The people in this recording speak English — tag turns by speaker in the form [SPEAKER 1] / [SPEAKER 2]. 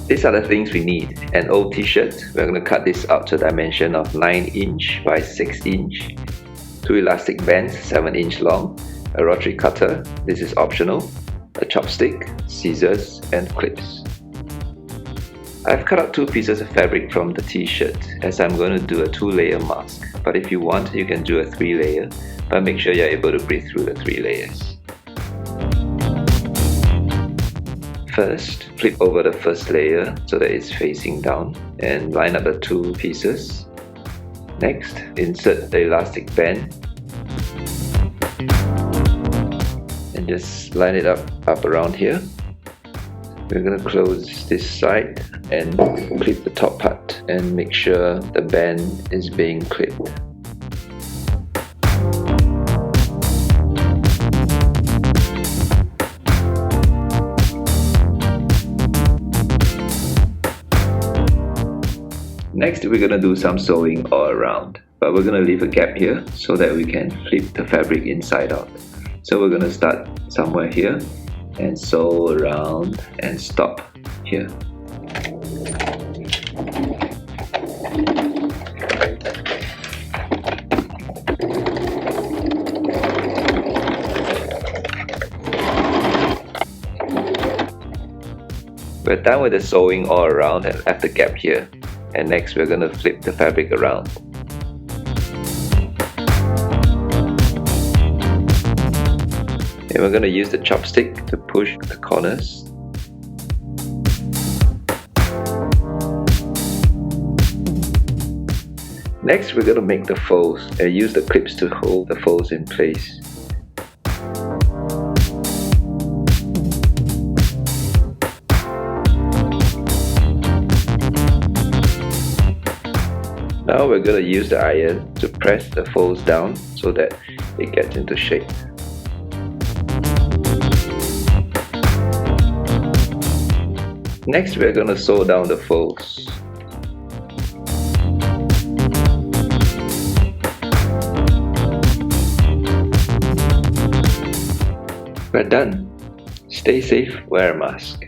[SPEAKER 1] These are the things we need. An old t-shirt, we're going to cut this out to a dimension of 9 inch by 6 inch. 2 elastic bands, 7 inch long. A rotary cutter, this is optional. A chopstick, scissors, and clips. I've cut out 2 pieces of fabric from the t-shirt as I'm going to do a 2-layer mask. But if you want, you can do a 3-layer, but make sure you're able to breathe through the 3 layers. First, flip over the first layer so that it's facing down and line up the 2 pieces. Next, insert the elastic band and just line it up around here. We're going to close this side and clip the top part and make sure the band is being clipped. Next, we're going to do some sewing all around, but we're going to leave a gap here so that we can flip the fabric inside out. So we're going to start somewhere here and sew around and stop here. We're done with the sewing all around and left the gap here. And next we're going to flip the fabric around. And we're going to use the chopstick to push the corners. Next we're going to make the folds and use the clips to hold the folds in place. Now we're going to use the iron to press the folds down so that it gets into shape. Next we're going to sew down the folds. We're done. Stay safe, wear a mask.